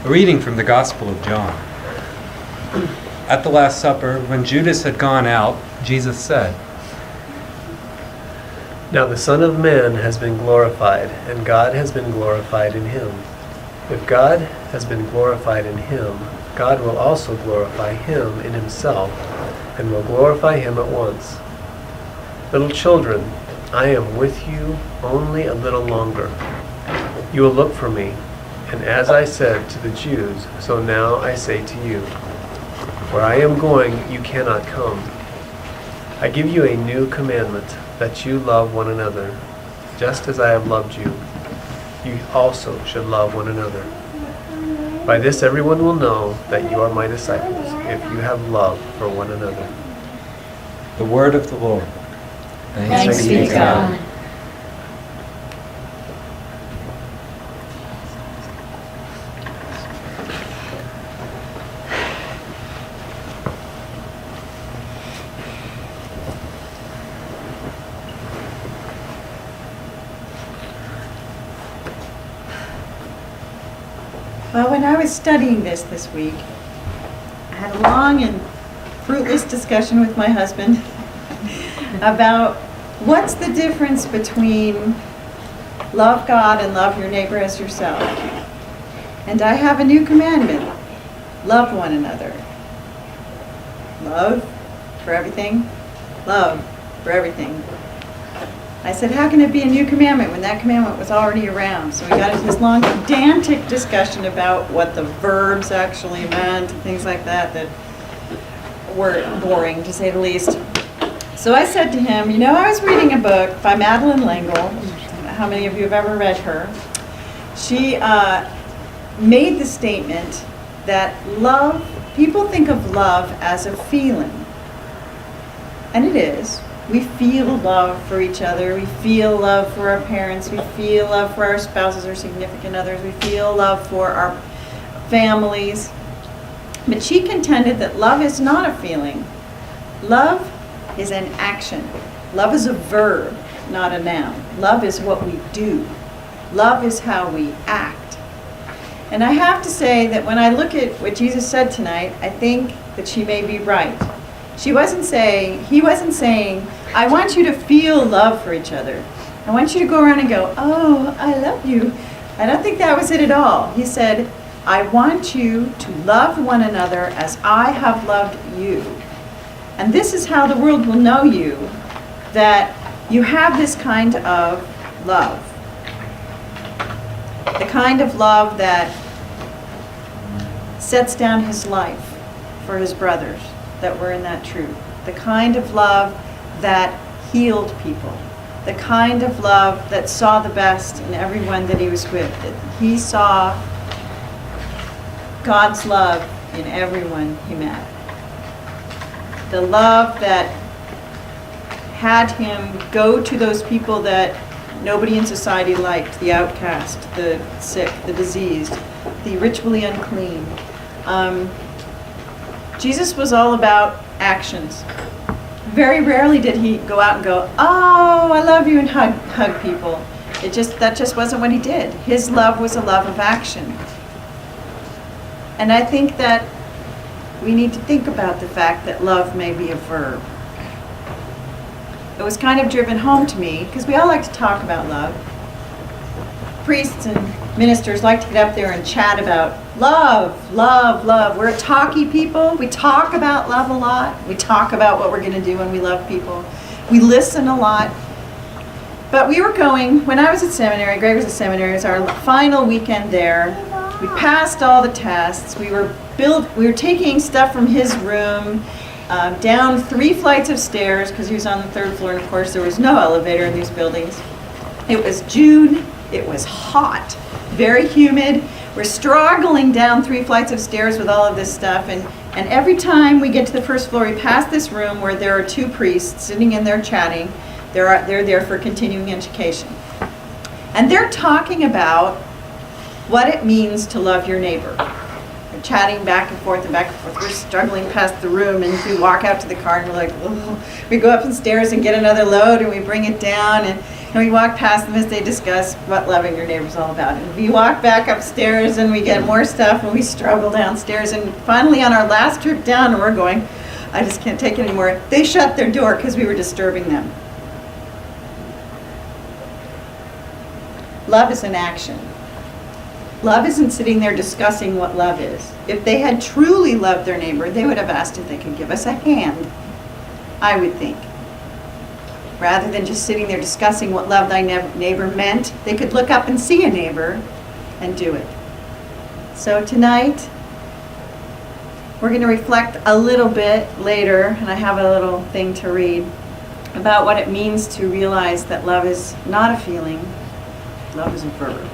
A reading from the Gospel of John. At the Last Supper, when Judas had gone out, Jesus said, "Now the Son of Man has been glorified, and God has been glorified in him. If God has been glorified in him, God will also glorify him in himself, and will glorify him at once. Little children, I am with you only a little longer. You will look for me, and as I said to the Jews, so now I say to you, where I am going, you cannot come. I give you a new commandment, that you love one another. Just as I have loved you, you also should love one another. By this everyone will know that you are my disciples, if you have love for one another." The word of the Lord. Thanks be to God. Well, when I was studying this week, I had a long and fruitless discussion with my husband about what's the difference between love God and love your neighbor as yourself. And I have a new commandment: love one another. Love for everything, love for everything. I said, how can it be a new commandment when that commandment was already around? So we got into this long pedantic discussion about what the verbs actually meant and things like that that were boring, to say the least. So I said to him, I was reading a book by Madeleine L'Engle. How many of you have ever read her? She made the statement that love, people think of love as a feeling. And it is. We feel love for each other. We feel love for our parents. We feel love for our spouses or significant others. We feel love for our families. But she contended that love is not a feeling. Love is an action. Love is a verb, not a noun. Love is what we do. Love is how we act. And I have to say that when I look at what Jesus said tonight, I think that she may be right. He wasn't saying, I want you to feel love for each other. I want you to go around and go, oh, I love you. I don't think that was it at all. He said, I want you to love one another as I have loved you. And this is how the world will know you, that you have this kind of love. The kind of love that sets down his life for his brothers that were in that truth. The kind of love that healed people. The kind of love that saw the best in everyone that he was with. That he saw God's love in everyone he met. The love that had him go to those people that nobody in society liked, the outcast, the sick, the diseased, the ritually unclean. Jesus was all about actions. Very rarely did he go out and go, oh, I love you, and hug people. That just wasn't what he did. His love was a love of action. And I think that we need to think about the fact that love may be a verb. It was kind of driven home to me, because we all like to talk about love. Priests and ministers like to get up there and chat about love, love, love. We're a talky people. We talk about love a lot. We talk about what we're going to do when we love people. We listen a lot. But we were going, when I was at seminary, Greg was at seminary, it was our final weekend there. We passed all the tests. We were taking stuff from his room down 3 flights of stairs, because he was on the 3rd floor, and of course there was no elevator in these buildings. It was June. It was hot, very humid. We're struggling down 3 flights of stairs with all of this stuff, and every time we get to the 1st floor, we pass this room where there are 2 priests sitting in there chatting. They're there for continuing education. And they're talking about what it means to love your neighbor. chatting back and forth and back and forth. We're struggling past the room, and we walk out to the car and we're like, oh. We go up the stairs and get another load, and we bring it down, and we walk past them as they discuss what loving your neighbor is all about. And we walk back upstairs and we get more stuff, and we struggle downstairs. And finally, on our last trip down, we're going, I just can't take it anymore. They shut their door because we were disturbing them. Love is an action. Love isn't sitting there discussing what love is. If they had truly loved their neighbor, they would have asked if they could give us a hand, I would think. Rather than just sitting there discussing what love thy neighbor meant, they could look up and see a neighbor and do it. So tonight, we're going to reflect a little bit later, and I have a little thing to read, about what it means to realize that love is not a feeling, love is a verb.